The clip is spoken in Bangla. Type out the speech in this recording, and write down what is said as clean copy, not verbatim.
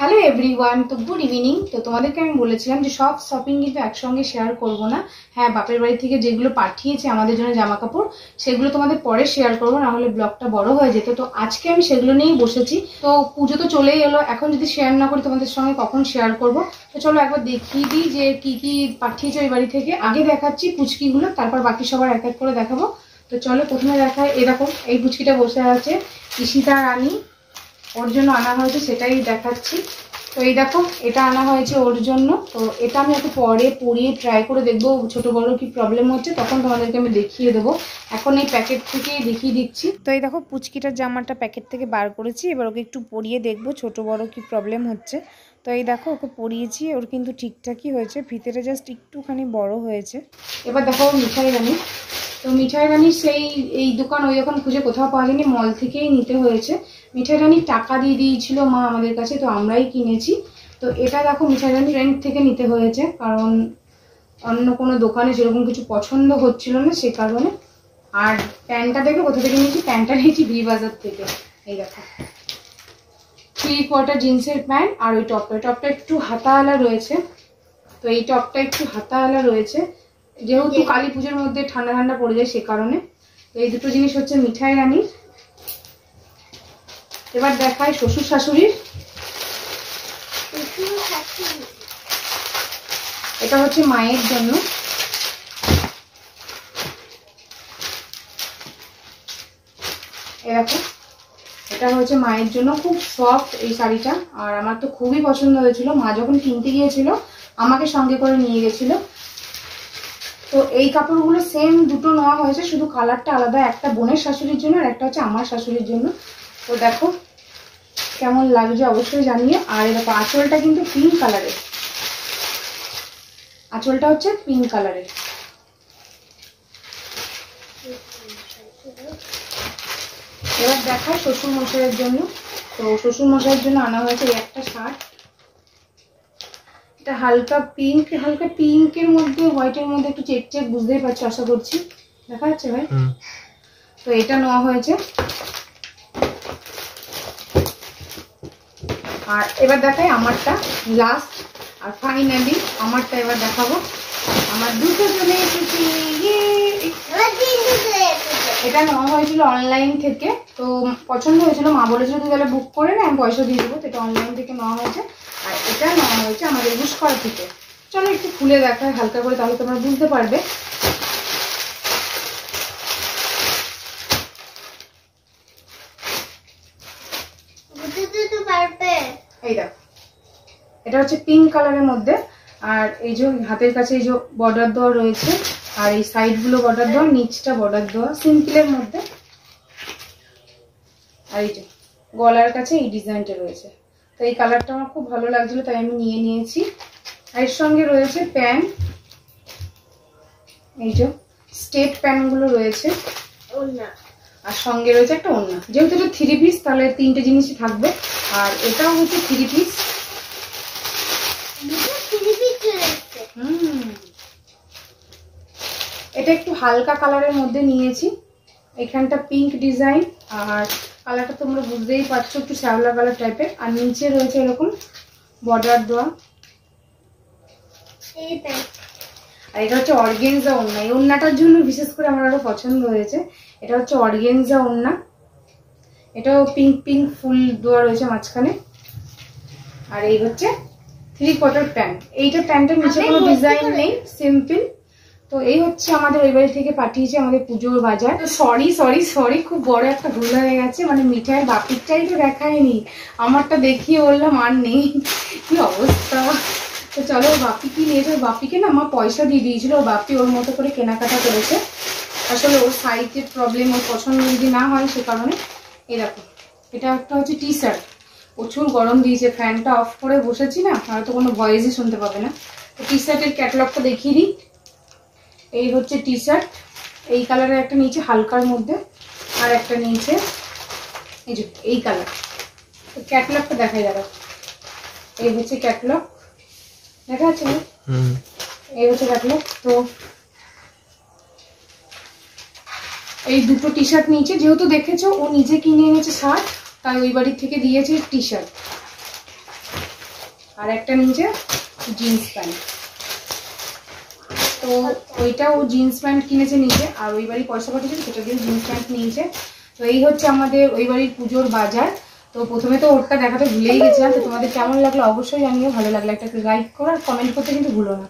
হ্যালো এভরিওয়ান, তো গুড ইভিনিং। তো তোমাদেরকে আমি বলেছিলাম যে সব শপিং কিন্তু একসঙ্গে শেয়ার করব না। হ্যাঁ, বাপের বাড়ি থেকে যেগুলো পাঠিয়েছে আমাদের জন্য জামা কাপড়, সেগুলো তোমাদের পরে শেয়ার করবো, না হলে ব্লগটা বড় হয়ে যেত। তো আজকে আমি সেগুলো নিয়েই বসেছি। তো পুজো তো চলেই এলো, এখন যদি শেয়ার না করি তোমাদের সঙ্গে কখন শেয়ার করব। তো চলো একবার দেখিয়ে দিই যে কি কি পাঠিয়েছে ওই বাড়ি থেকে। আগে দেখাচ্ছি পুচকিগুলো, তারপর বাকি সবার এক এক করে দেখাবো। তো চলো প্রথমে দেখায়, এরকম এই পুচকিটা বসে আছে, ঈশিতা রানী, ওর জন্য আনা হয়েছে, সেটাই দেখাচ্ছি। তো এই দেখো, এটা আনা হয়েছে ওর জন্য। তো এটা আমি একটু পরে পরিয়ে ট্রাই করে দেখবো ছোট বড় কি প্রবলেম হচ্ছে, তখন তোমাদেরকে আমি দেখিয়ে দেবো। এখন এই প্যাকেট থেকে দেখিয়ে দিচ্ছি। তো এই দেখো পুচকিটার জামাটা প্যাকেট থেকে বার করেছি, এবার ওকে একটু পরিয়ে দেখবো ছোট বড় কি প্রবলেম হচ্ছে। তো এই দেখো ওকে পরিয়েছি, ওর কিন্তু ঠিকঠাকই হয়েছে, ভিতরে জাস্ট একটুখানি বড় হয়েছে। এবার দেখো মিঠাই রানী। তো মিঠাই রানীর সেই এই দোকান ওই দোকান খুঁজে কোথাও পাওয়া যায়নি, মল থেকেই নিতে হয়েছে। মিঠাই রানীর টাকা দিয়ে দিয়েছিল মা আমাদের কাছে, তো আমরাই কিনেছি। তো এটা দেখো মিঠাই রানী রেন্ট থেকে নিতে হয়েছে, কারণ অন্য কোনো দোকানে সেরকম কিছু পছন্দ হচ্ছিল না, সে কারণে। আর প্যান্টটা দেখো কোথা থেকে নিয়েছি, প্যান্টটা নিয়েছি ভি বাজার থেকে। এই দেখো 3/4 জিন্সের প্যান্ট, আর ওই টপটা একটু হাতাওয়ালা রয়েছে। তো এই টপটা একটু হাতাওয়ালা রয়েছে, যেহেতু কালী পুজোর মধ্যে ঠান্ডা ঠান্ডা পড়ে যায় সে কারণে। তো এই দুটো জিনিস হচ্ছে মিঠাই রানীর। এবার দেখায় শ্বশুর শাশুড়ির। এটা হচ্ছে মায়ের জন্য। এরকম এটা হচ্ছে মায়ের জন্য, খুব সফট এই শাড়িটা, আর আমার তো খুবই পছন্দ হয়েছিল। মা যখন কিনতে গিয়েছিল আমাকে সঙ্গে করে নিয়ে গেছিল। তো এই কাপড়গুলো সেম দুটো নেওয়া হয়েছে, শুধু কালারটা আলাদা, একটা বোনের শাশুড়ির জন্য আর একটা হচ্ছে আমার শাশুড়ির জন্য। তো দেখো কেমন লাগছে অবশ্যই জানিয়ে। আর এরকম আঁচলটা কিন্তু পিঙ্ক কালারের, আঁচলটা হচ্ছে পিঙ্ক কালারের। এবার দেখায় শ্বশুর মশাইয়ের জন্য। তো শ্বশুর মশাইয়ের জন্য আনা হয়েছে একটা শার্ট, এটা হালকা পিঙ্কের মধ্যে হোয়াইটের মধ্যে একটু চেক চেক, বুঝতেই পারছো আশা করছি, দেখা যাচ্ছে ভাই। তো এটা নেওয়া হয়েছে। আর এবার দেখাই আমারটা, লাস্ট আর ফাইনালি আমারটা এবার দেখাবো। আমার দুটো চলে এসেছে, এটা নেওয়া হয়েছিল অনলাইন থেকে। তো পছন্দ হয়েছিল, মা বলেছিল তুই তাহলে বুক করে না, আমি পয়সা দিয়ে দেবো। তো এটা অনলাইন থেকে নেওয়া হয়েছে, আর এটা নেওয়া হয়েছে আমাদের ঘুষকরা থেকে। চলো একটু খুলে দেখায় হালকা করে, তাহলে তোমরা বুঝতে পারবে। এই দেখো, এটা হচ্ছে পিঙ্ক কালারের মধ্যে, আর এই যে হাতের কাছে এই যে বর্ডার দেওয়া রয়েছে, আর এই সাইড গুলো বর্ডার দেওয়া, নিচটা বর্ডার দেওয়া, সিম্পলের মধ্যে। আর এই যে গলার কাছে এই ডিজাইনটা রয়েছে। তো এই কালারটা আমার খুব ভালো লাগছিল, তাই আমি নিয়ে নিয়েছি। আর এর সঙ্গে রয়েছে প্যান্ট, এই যে স্টেট প্যান্ট গুলো রয়েছে, আর সঙ্গে রয়েছে একটা ওড়না। যেহেতু এটা 3 পিস, তাহলে 3টে জিনিসই থাকবে। আর এটাও হচ্ছে 3 পিস। এটা একটু হালকা কালারের মধ্যে নিয়েছি, এখানটা পিঙ্ক ডিজাইন, আর কালারটা তোমরা বুঝতেই পারছো একটু শ্যাওলা কালার টাইপের। আর নিচে রয়েছে এরকম বর্ডার দেওয়া। আর এটা হচ্ছে অর্গেনজা ওড়না। এই ওড়নাটার জন্য বিশেষ করে আমার আরো পছন্দ হয়েছে। এটা হচ্ছে অর্গেনজা ওড়না, এটাও পিঙ্ক পিঙ্ক ফুল দেওয়া রয়েছে মাঝখানে। আর এই হচ্ছে 3/4 প্যান্ট। এইটা প্যান্টের নিচে কোনো ডিজাইন নেই, সিম্পল। তো এই হচ্ছে আমাদের ওই বাড়ি থেকে পাঠিয়েছে আমাদের পুজোর বাজার। তো সরি খুব বড় একটা ভুল হয়ে গেছে, মানে মিঠাই বাপিরটাই তো দেখায়নি, আমারটা দেখিয়ে বললাম আর নেই, কি অবস্থা। তো চলো বাপি কি নিয়েছে, বাপিকে না মা পয়সা দিয়ে দিয়েছিল, বাপি ওর মতো করে কেনাকাটা করেছে। আসলে ওর সাইজের প্রবলেম, ওর পছন্দ যদি না হয় সে কারণে। এই দেখো এটা একটা হচ্ছে টি শার্ট, প্রচুর গরম দিয়েছে, ফ্যানটা অফ করে বসেছি না, হয়তো কোনো ভয়েসই শুনতে পাবে না। তো টি শার্টের ক্যাটালগটা দেখিয়ে দিই। এই হচ্ছে টি শার্ট, এই কালারের একটা নিচে হালকার মধ্যে, আর একটা নিচে এই যে এই কালার। তো ক্যাটালগটা দেখাই যাবে, এই হচ্ছে ক্যাটালগ, দেখা যাচ্ছে না? এই হচ্ছে ক্যাটালগ। তো এই দুটো টি শার্ট নিয়েছে, যেহেতু দেখেছো ও নিজে কিনে এনেছে শার্ট, তাই ওই বাড়ির থেকে দিয়েছে টি শার্ট। আর একটা নিয়েছে জিন্স প্যান্ট। তো ওইটা ও জিন্স প্যান্ট কিনেছে নিজে, আর ওই বাড়ি পয়সা পাঠিয়েছে সেটা দিয়ে জিন্স প্যান্ট নিয়েছে। তো এই হচ্ছে আমাদের ওই বাড়ির পুজোর বাজার। তো প্রথমে তো ওরটা দেখাতে ভুলেই গেছিলাম। তো তোমাদের কেমন লাগলো অবশ্যই জানিও, ভালো লাগলে একটা লাইক করো আর কমেন্ট করতে কিন্তু ভুলো না।